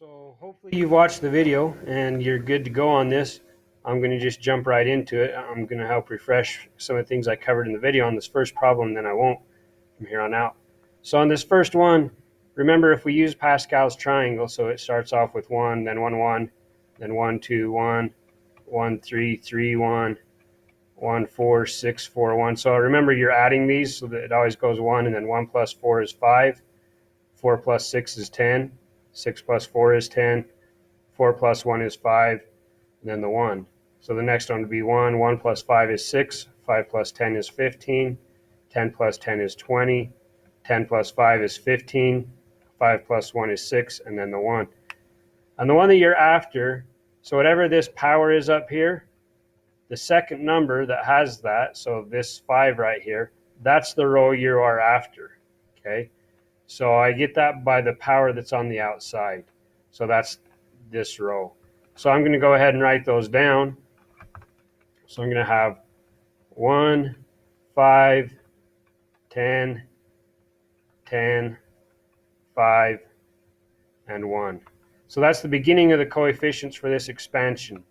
So hopefully you've watched the video and you're good to go on this. I'm going to just jump right into it. I'm going to help refresh some of the things I covered in the video on this first problem, then I won't from here on out. So on this first one, remember if we use Pascal's triangle, so it starts off with 1, then 1, 1, then 1, 2, 1, 1, 3, 3, 1, 1, 4, 6, 4, 1. So remember you're adding these so that it always goes 1, and then 1 plus 4 is 5, 4 plus 6 is 10, 6 plus 4 is 10, 4 plus 1 is 5, and then the 1. So the next one would be 1. 1 plus 5 is 6. 5 plus 10 is 15. 10 plus 10 is 20. 10 plus 5 is 15. 5 plus 1 is 6, and then the 1. And the one that you're after, so whatever this power is up here, the second number that has that, so this 5 right here, that's the row you are after, okay? So I get that by the power that's on the outside. So that's this row. So I'm going to go ahead and write those down. So I'm going to have 1, 5, 10, 10, 5, and 1. So that's the beginning of the coefficients for this expansion.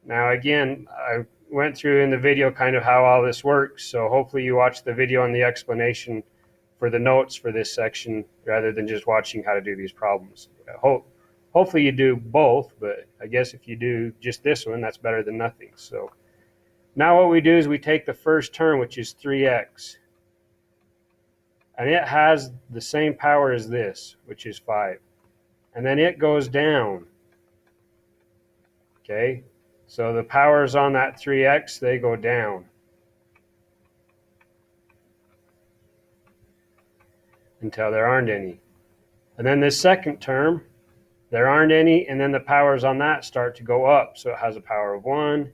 Now again, I went through in the video kind of how all this works. So hopefully you watched the video and the explanation for the notes for this section rather than just watching how to do these problems. Hopefully you do both, but I guess if you do just this one, that's better than nothing. So now what we do is we take the first term, which is 3x, and it has the same power as this, which is 5. And then it goes down. Okay, so the powers on that 3x, they go down until there aren't any. And then this second term, there aren't any, and then the powers on that start to go up. So it has a power of 1,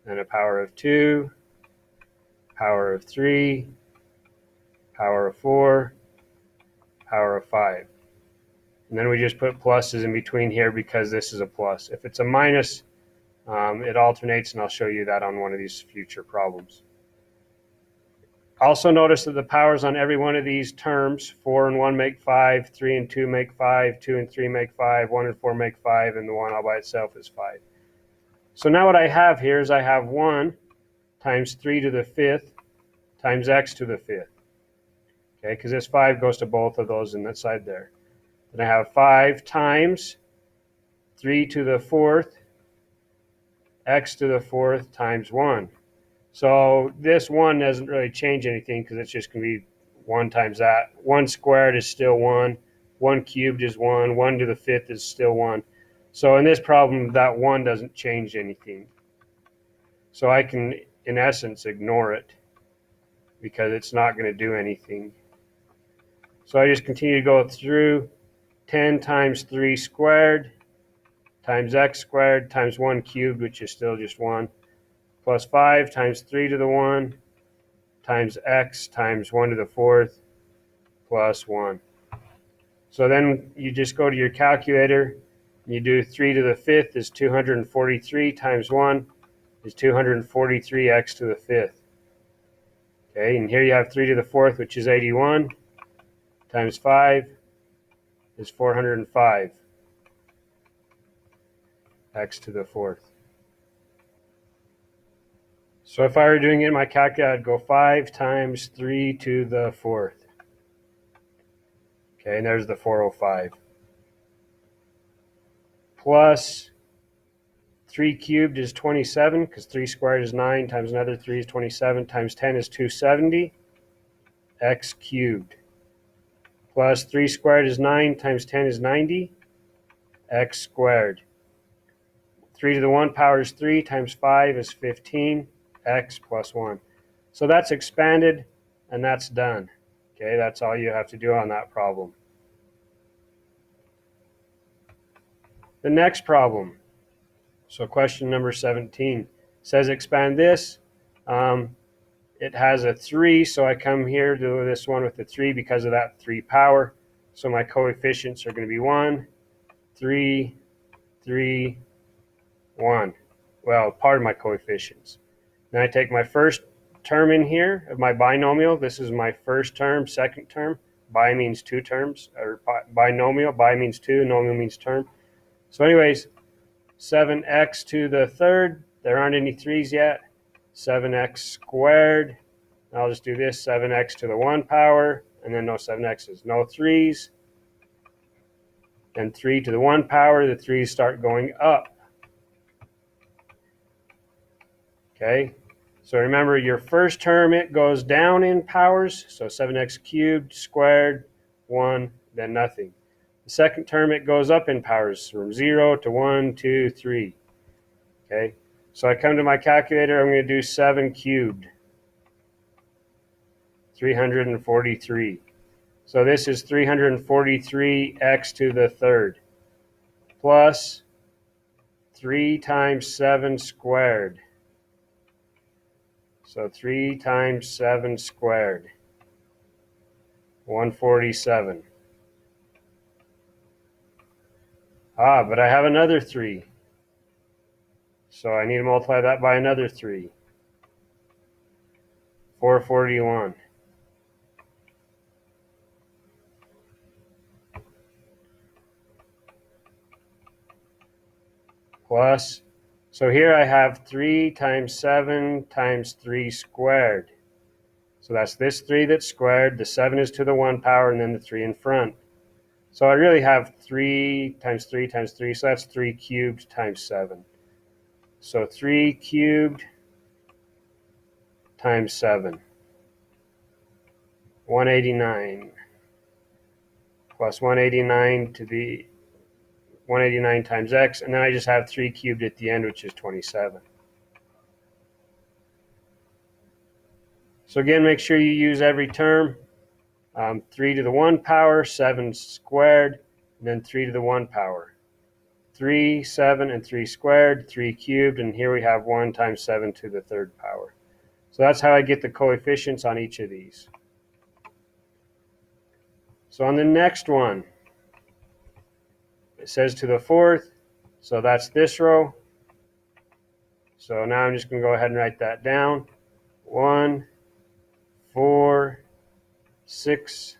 then a power of 2, power of 3, power of 4, power of 5. And then we just put pluses in between here because this is a plus. If it's a minus, it alternates, and I'll show you that on one of these future problems. Also notice that the powers on every one of these terms, 4 and 1 make 5, 3 and 2 make 5, 2 and 3 make 5, 1 and 4 make 5, and the 1 all by itself is 5. So now what I have here is I have 1 times 3 to the 5th times x to the 5th. Okay, because this 5 goes to both of those in that side there. Then I have 5 times 3 to the 4th x to the 4th times 1. So this 1 doesn't really change anything because it's just going to be 1 times that. 1 squared is still 1. 1 cubed is 1. 1 to the 5th is still 1. So in this problem, that 1 doesn't change anything. So I can, in essence, ignore it because it's not going to do anything. So I just continue to go through 10 times 3 squared times x squared times 1 cubed, which is still just 1. Plus 5 times 3 to the 1 times x times 1 to the 4th plus 1. So then you just go to your calculator and you do 3 to the 5th is 243 times 1 is 243x to the 5th. Okay, and here you have 3 to the 4th, which is 81, times 5 is 405 x to the 4th. So if I were doing it in my calculator, I'd go 5 times 3 to the 4th. Okay, and there's the 405. Plus 3 cubed is 27, because 3 squared is 9, times another 3 is 27, times 10 is 270, x cubed. Plus 3 squared is 9, times 10 is 90, x squared. 3 to the 1 power is 3, times 5 is 15, x plus 1. So that's expanded, and that's done. Okay, that's all you have to do on that problem. The next problem, so question number 17, says expand this. It has a 3, so I come here to this one with the 3 because of that 3 power. So my coefficients are going to be 1, 3, 3, 1. Well, part of my coefficients. Then I take my first term in here of my binomial. This is my first term, second term. Bi means two terms, or binomial. Bi means two, nomial means term. So anyways, 7x to the third, there aren't any 3's yet. 7x squared, I'll just do this, 7x to the 1 power, and then no 7x's, no 3's. And 3 to the 1 power, the 3's start going up. Okay, so remember your first term, it goes down in powers, so 7x cubed, squared, 1, then nothing. The second term, it goes up in powers from 0 to 1, 2, 3. Okay, so I come to my calculator, I'm going to do 7 cubed, 343. So this is 343x to the third, plus 3 times 7 squared. So 3 times 7 squared, 147. But I have another 3. So I need to multiply that by another 3. 441. Plus, so here I have 3 times 7 times 3 squared. So that's this 3 that's squared, the 7 is to the 1 power, and then the 3 in front. So I really have 3 times 3 times 3, so that's 3 cubed times 7. So 3 cubed times 7, 189, plus 189 to the 189 times x, and then I just have 3 cubed at the end, which is 27. So again, make sure you use every term. 3 to the 1 power, 7 squared, and then 3 to the 1 power. 3, 7, and 3 squared, 3 cubed, and here we have 1 times 7 to the third power. So that's how I get the coefficients on each of these. So on the next one, it says to the fourth, so that's this row. So now I'm just going to go ahead and write that down. 1, 4, 6,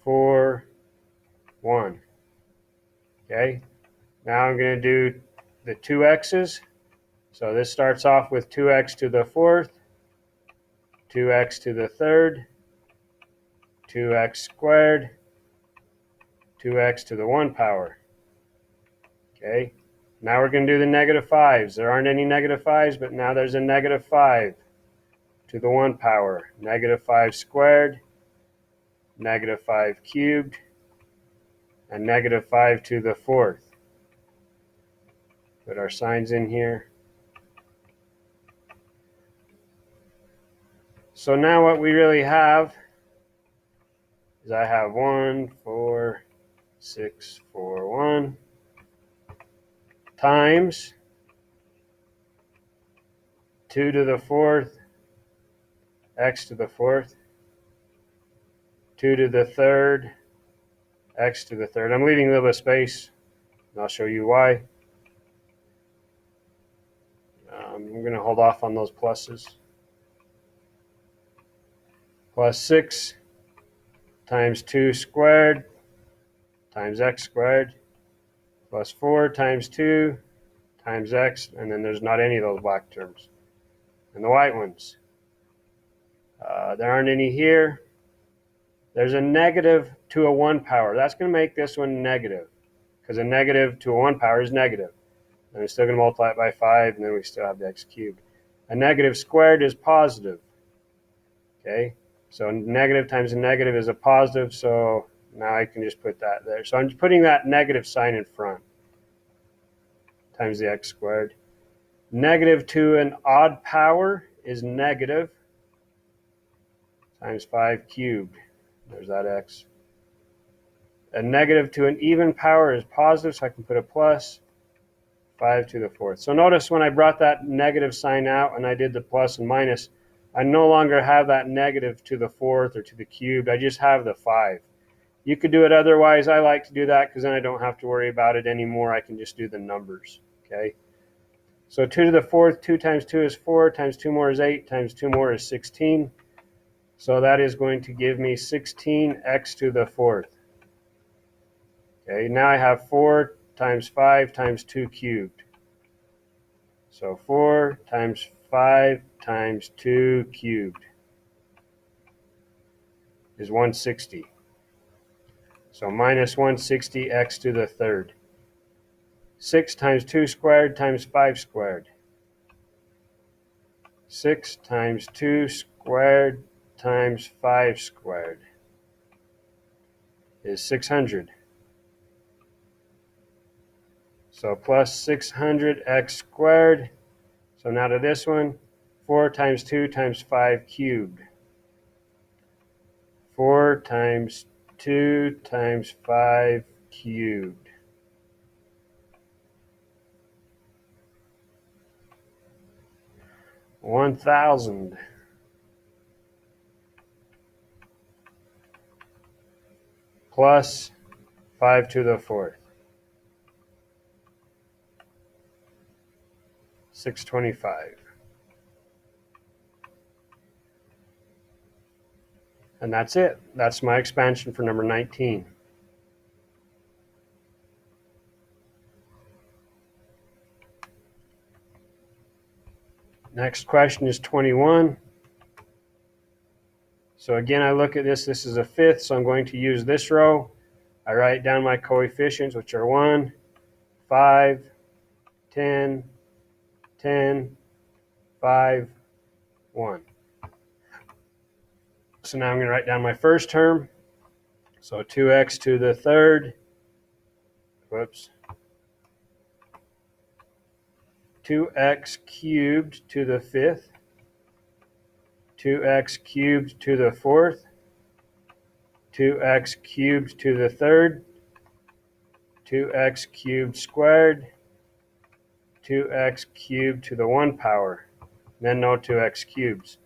4, 1. Okay, now I'm going to do the 2x's. So this starts off with 2x to the fourth, 2x to the third, 2x squared, 2x to the 1 power. Okay, now we're going to do the negative 5's. There aren't any negative 5's, but now there's a negative 5 to the 1 power. Negative 5 squared, negative 5 cubed, and negative 5 to the fourth. Put our signs in here. So now what we really have is I have 1, 4, 6, 4, 1 times 2 to the fourth, x to the fourth, 2 to the third, x to the third. I'm leaving a little bit of space, and I'll show you why. I'm going to hold off on those pluses. Plus 6 times 2 squared times x squared, plus 4 times 2 times x, and then there's not any of those black terms. And the white ones, there aren't any here. There's a negative to a 1 power. That's going to make this one negative, because a negative to a 1 power is negative. And we're still going to multiply it by 5, and then we still have the x cubed. A negative squared is positive. Okay, so negative times a negative is a positive, so now I can just put that there. So I'm just putting that negative sign in front, times the x squared. Negative to an odd power is negative, times 5 cubed. There's that x. A negative to an even power is positive, so I can put a plus, 5 to the fourth. So notice when I brought that negative sign out and I did the plus and minus, I no longer have that negative to the fourth or to the cubed. I just have the 5. You could do it otherwise. I like to do that because then I don't have to worry about it anymore. I can just do the numbers. Okay. So 2 to the fourth, 2 times 2 is 4, times 2 more is 8, times 2 more is 16. So that is going to give me 16x to the fourth. Okay, now I have 4 times 5 times 2 cubed. So 4 times 5 times 2 cubed is 160. So minus 160x to the third. 6 times 2 squared times 5 squared. 6 times 2 squared times 5 squared is 600. So plus 600x squared. So now to this one, 4 times 2 times 5 cubed. 4 times 2 times 5 cubed. 1,000. Plus 5 to the fourth. 625. And that's it. That's my expansion for number 19. Next question is 21. So again, I look at this. This is a fifth, so I'm going to use this row. I write down my coefficients, which are 1, 5, 10, 10, 5, 1. So now I'm going to write down my first term. So 2x to the third. Whoops. 2x cubed to the fifth. 2x cubed to the fourth. 2x cubed to the third. 2x cubed squared. 2x cubed to the 1 power. Then no 2x cubes.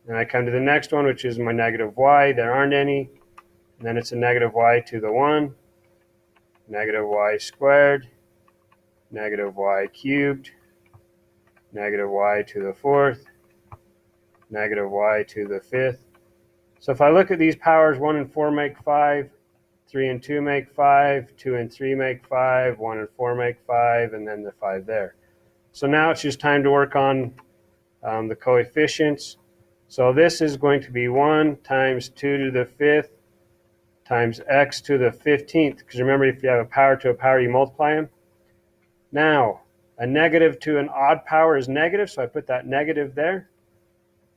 Then I come to the next one, which is my negative y. There aren't any. And then it's a negative y to the 1. Negative y squared. Negative y cubed. Negative y to the fourth. Negative y to the fifth. So if I look at these powers, 1 and 4 make 5. 3 and 2 make 5. 2 and 3 make 5. 1 and 4 make 5. And then the 5 there. So now it's just time to work on the coefficients. So this is going to be 1 times 2 to the fifth times x to the 15th. Because remember, if you have a power to a power, you multiply them. Now, a negative to an odd power is negative, so I put that negative there.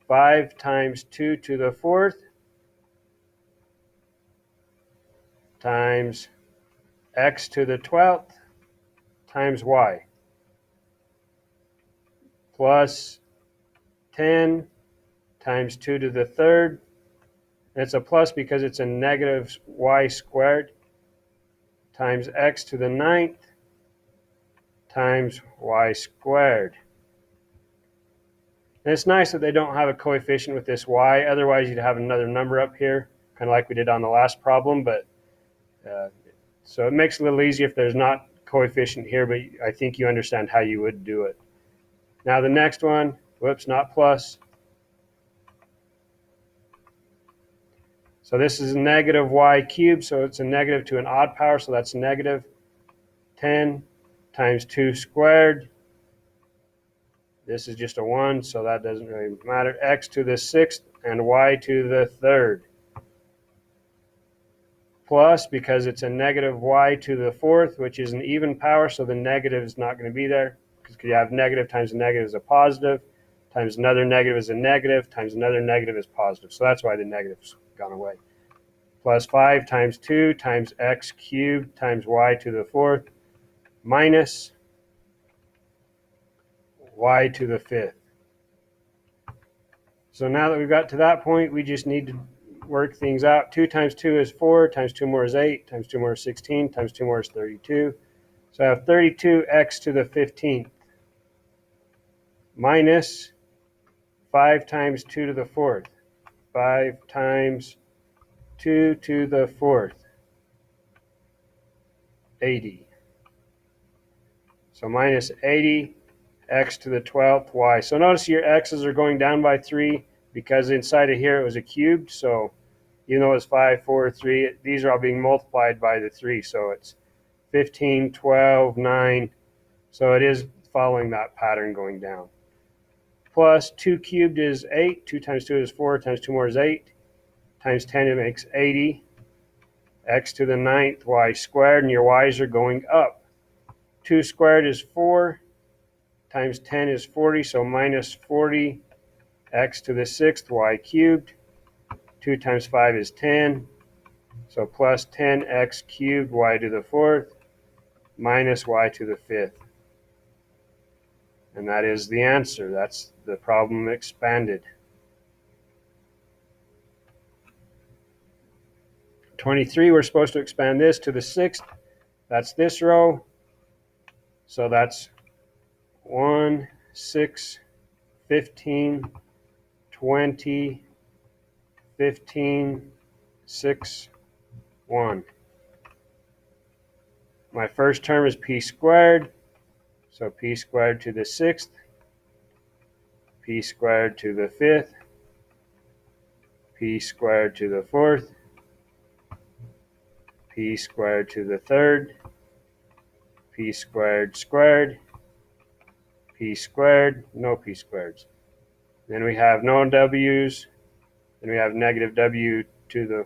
5 times 2 to the fourth times x to the 12th times y plus 10 times 2 to the third. And it's a plus because it's a negative y squared times x to the 9th times y squared. And it's nice that they don't have a coefficient with this y. Otherwise, you'd have another number up here, kind of like we did on the last problem. But so it makes it a little easier if there's not coefficient here, but I think you understand how you would do it. Now the next one, whoops, not plus. So this is negative y cubed, so it's a negative to an odd power, so that's negative 10 times 2 squared. This is just a 1, so that doesn't really matter. X to the 6th and y to the 3rd. Plus, because it's a negative y to the 4th, which is an even power, so the negative is not going to be there. Because you have negative times a negative is a positive, times another negative is a negative, times another negative is positive. So that's why the negative's gone away. Plus 5 times 2 times x cubed times y to the 4th minus y to the 5th. So now that we've got to that point, we just need to work things out. 2 times 2 is 4, times 2 more is 8, times 2 more is 16, times 2 more is 32. So I have 32x to the 15th minus 5 times 2 to the 4th. 5 times 2 to the 4th. 80. So minus 80 x to the 12th y. So notice your x's are going down by 3, because inside of here it was a cubed, so even though it's 5, 4, 3, these are all being multiplied by the 3, so it's 15, 12, 9, so it is following that pattern going down. Plus 2 cubed is 8, 2 times 2 is 4, times 2 more is 8, times 10 it makes 80, x to the 9th y squared, and your y's are going up. 2 squared is 4, times 10 is 40, so minus 40, x to the 6th y cubed. 2 times 5 is 10, so plus 10x cubed y to the 4th minus y to the 5th. And that is the answer. That's the problem expanded. 23, we're supposed to expand this to the 6th. That's this row. So that's 1, 6, 15, 20, 15, 6, 1. My first term is p squared. So p squared to the 6th, p squared to the 5th, p squared to the 4th, p squared to the 3rd, p squared squared, p squared, no p squareds. Then we have no w's, then we have negative w to the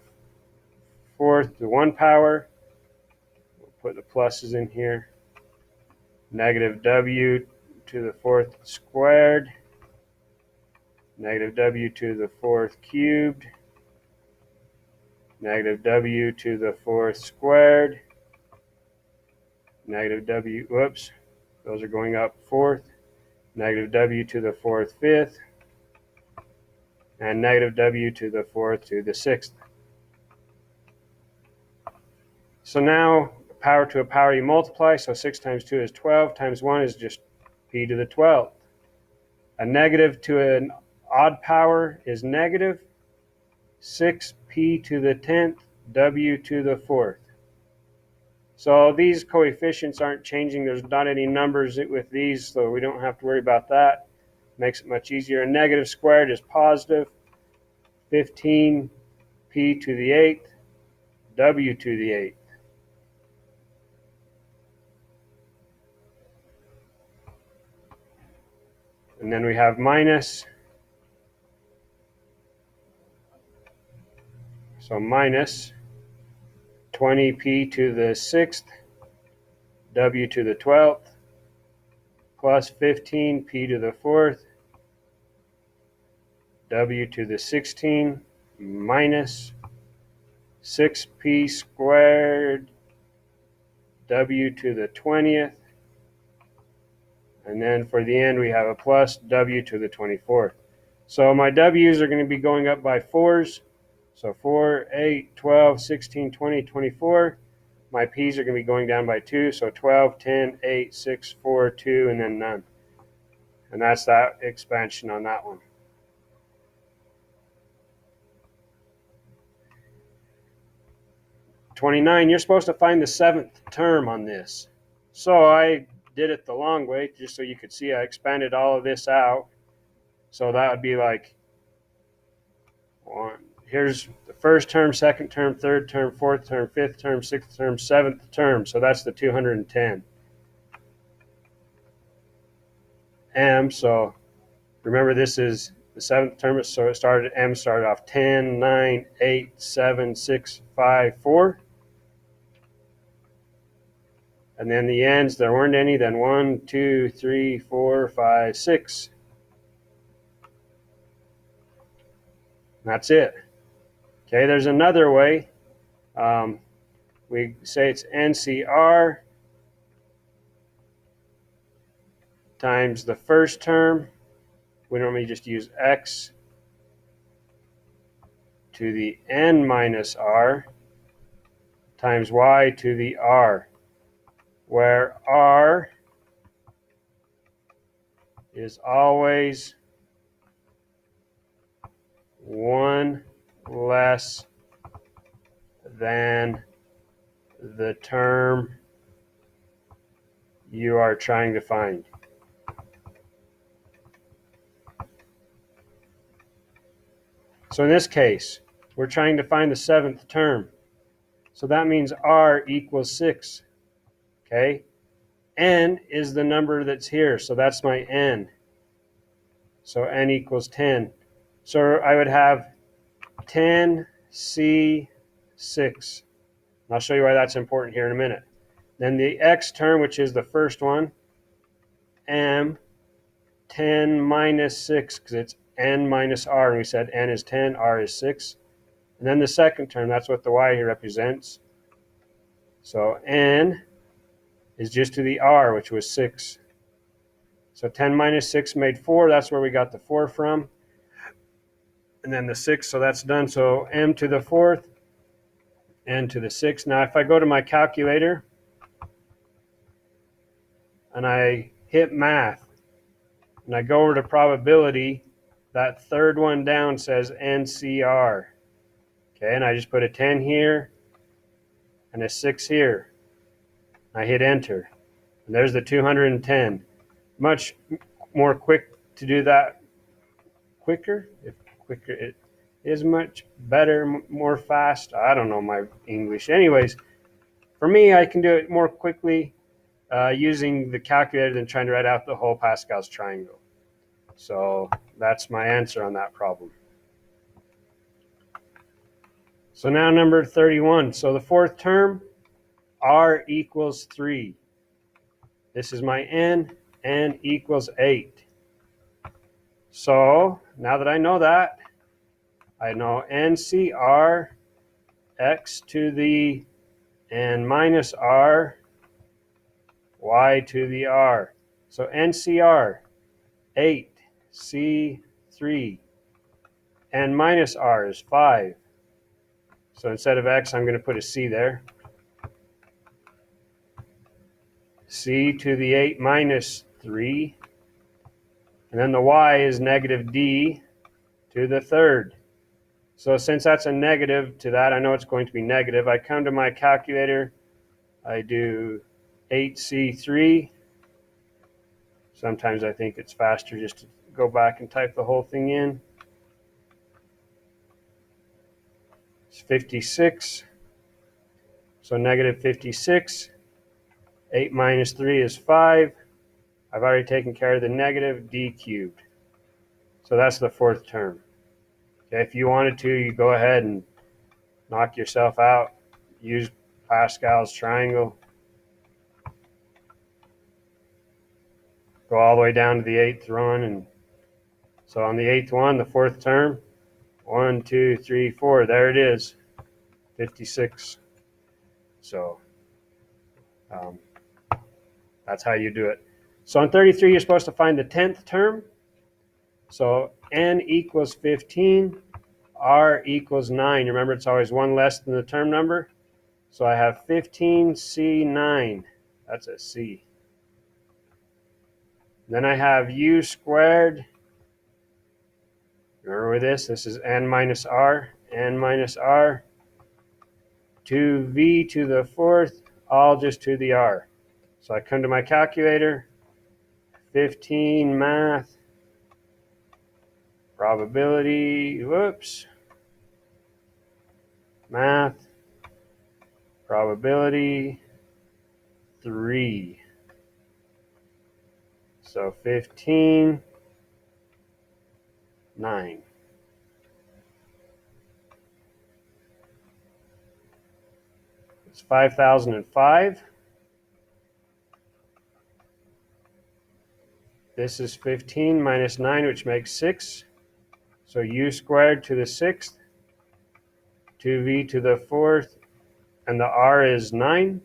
4th to 1 power. We'll put the pluses in here. Negative w to the 4th squared, negative w to the 4th cubed, negative w to the 4th squared, negative w, whoops, those are going up 4th, negative w to the 4th 5th, and negative w to the 4th to the 6th. So now power to a power you multiply, so 6 times 2 is 12, times 1 is just p to the 12th. A negative to an odd power is negative 6p to the 10th, w to the 4th. So these coefficients aren't changing. There's not any numbers with these, so we don't have to worry about that. Makes it much easier. A negative squared is positive 15p to the 8th, w to the 8th. And then we have minus, so minus 20p to the 6th, w to the 12th, plus 15p to the 4th, w to the 16, minus 6p squared, w to the 20th, and then for the end we have a plus w to the 24th. So my w's are going to be going up by 4s. So 4, 8, 12, 16, 20, 24. My p's are going to be going down by 2. So 12, 10, 8, 6, 4, 2, and then none. And that's that expansion on that one. '29, you're supposed to find the 7th term on this. So I did it the long way, just so you could see I expanded all of this out. So that would be like here's the first term, second term, third term, fourth term, fifth term, sixth term, seventh term. So that's the 210 m. So remember, this is the 7th term, so it started, m started off 10, 9, 8, 7, 6, 5, 4. And then the ends, there weren't any, then 1, 2, 3, 4, 5, 6. That's it. Okay, there's another way. We say it's NCR times the first term. We normally just use x to the n minus r times y to the r, where r is always 1 less than the term you are trying to find. So in this case, we're trying to find the 7th term. So that means R equals 6. Okay? N is the number that's here. So that's my N. So N equals 10. So I would have 10C6. I'll show you why that's important here in a minute. Then the X term, which is the first one, M, 10 minus 6, because it's N minus R. And we said N is 10, R is 6. And then the second term, that's what the Y here represents. So N is just to the R, which was 6. So 10 minus 6 made 4. That's where we got the 4 from. And then the 6, so that's done. So M to the 4th, N to the 6th. Now if I go to my calculator and I hit math and I go over to probability, that third one down says NCR. Okay, and I just put a 10 here and a 6 here. I hit enter. And there's the 210. Much more quick to do that quicker. If quicker, it is much better, more fast. I don't know my English. Anyways, for me, I can do it more quickly using the calculator than trying to write out the whole Pascal's triangle. So that's my answer on that problem. So now number 31. So the 4th term, R equals 3. This is my N equals 8. So now that I know that, I know NCR, X to the N minus R, Y to the R. So NCR, 8, C, 3. N minus R is 5. So instead of X, I'm going to put a C there. C to the 8 minus 3. And then the Y is negative D to the 3rd. So since that's a negative to that, I know it's going to be negative. I come to my calculator. I do 8C3. Sometimes I think it's faster just to go back and type the whole thing in. It's 56. So negative 56. 8 minus 3 is 5. I've already taken care of the negative, D cubed. So that's the 4th term. Okay, if you wanted to, you go ahead and knock yourself out. Use Pascal's triangle. Go all the way down to the 8th one. And so on the 8th one, the 4th term, 1, 2, 3, 4. There it is, 56. So that's how you do it. So on 33, you're supposed to find the 10th term. So N equals 15, R equals 9. Remember, it's always one less than the term number. So I have 15C9. That's a C. Then I have U squared. Remember this? This is N minus R. N minus R. 2V to the 4th, all just to the R. So I come to my calculator. 15 math. Probability. Whoops. Math. Probability 3. So 15, 9. It's 5005. This is 15 minus 9, which makes 6. So U squared to the 6th, 2V to the 4th, and the R is 9.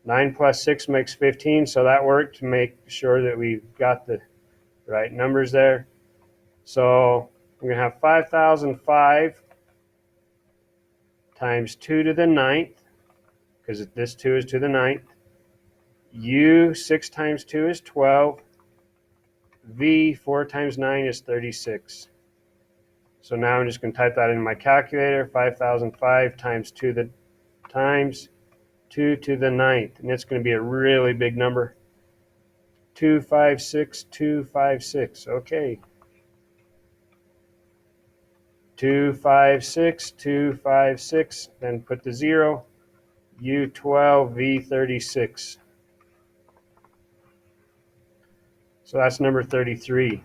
9 plus 6 makes 15, so that worked to make sure that we've got the right numbers there. So we're going to have 5005 times 2 to the 9th, because this 2 is to the 9th. U, 6 times 2 is 12. V, 4 times 9 is 36. So now I'm just going to type that in my calculator. 5005 times 2 to the 9th. And it's going to be a really big number. 256, 256. Okay. 256, 256, then put the 0, U12, V36. So that's number 33.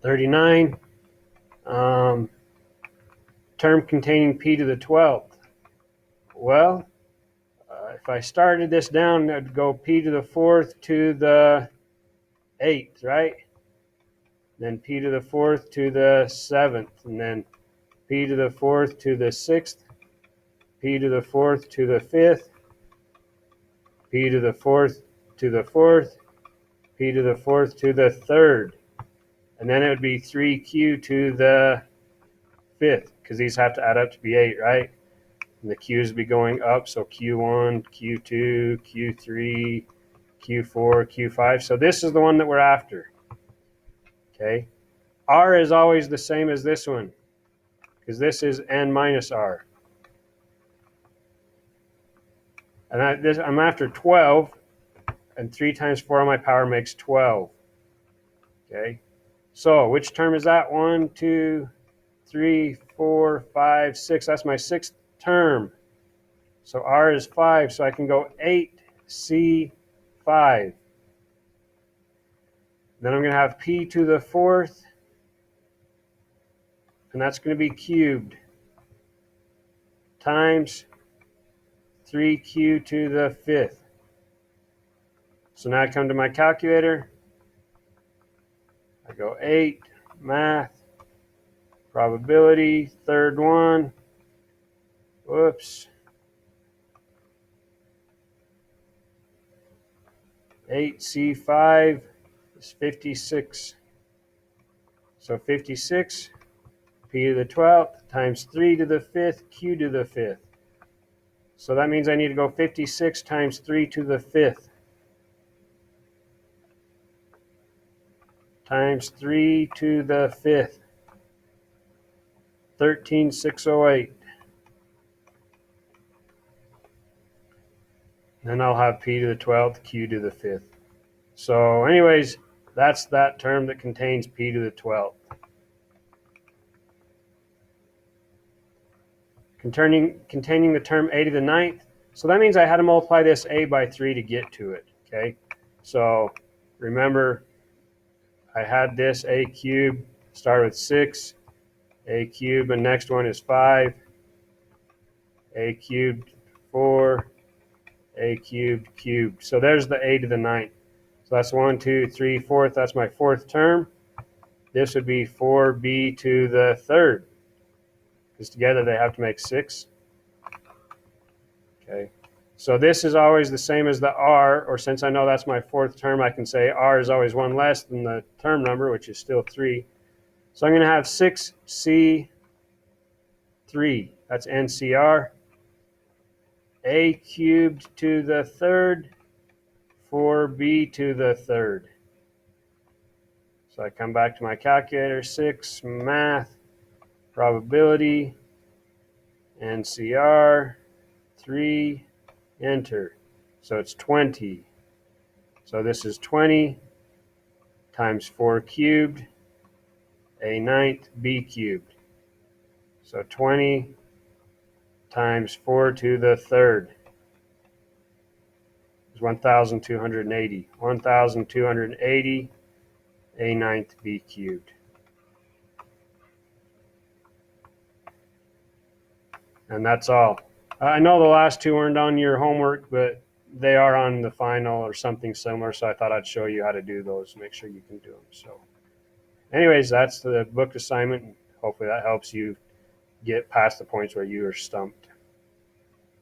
39, term containing p to the 12th. Well, if I started this down, I'd go p to the 4th to the 8th, right? Then p to the 4th to the 7th, and then p to the 4th to the 6th, p to the 4th to the 5th, p to the 4th to the 4th, p to the 4th to the 3rd. And then it would be 3q to the 5th, because these have to add up to be 8, right? And the q's would be going up, so q1, q2, q3, q4, q5. So this is the one that we're after. Okay. R is always the same as this one, because this is n minus r. And I'm after 12, and 3 times 4 on my power makes 12. Okay. So which term is that? 1, 2, 3, 4, 5, 6. That's my 6th term. So R is 5, so I can go 8C5. Then I'm going to have P to the 4th, and that's going to be cubed, times 3Q to the 5th. So now I come to my calculator. I go 8, math, probability, third one. Whoops. 8C5 is 56. So 56, p to the 12th, times 3 to the 5th, q to the 5th. So that means I need to go 56 times 3 to the 5th, times 3 to the 5th, 13,608. Then I'll have p to the 12th, q to the 5th. So anyways, that's that term that contains p to the 12th. Containing the term a to the 9th. So that means I had to multiply this a by 3 to get to it. Okay. So remember, I had this a cubed, start with 6, a cubed, and next one is 5, a cubed, 4, a cubed, cubed. So there's the a to the 9th. So that's 1, 2, 3, 4th. That's my 4th term. This would be 4b to the 3rd, because together they have to make 6. Okay. So this is always the same as the r, or since I know that's my 4th term, I can say r is always one less than the term number, which is still 3. So I'm going to have 6c3. That's NCR. A cubed to the 3rd, 4b to the 3rd. So I come back to my calculator, 6, math, probability, NCR, 3, enter. So it's 20. So this is 20 times 4 cubed, a 9th, b cubed. So 20 times 4 to the 3rd is 1,280. 1,280, a 9th, b cubed. And that's all. I know the last two weren't on your homework, but they are on the final or something similar, so I thought I'd show you how to do those, make sure you can do them. So anyways, that's the book assignment. Hopefully that helps you get past the points where you are stumped.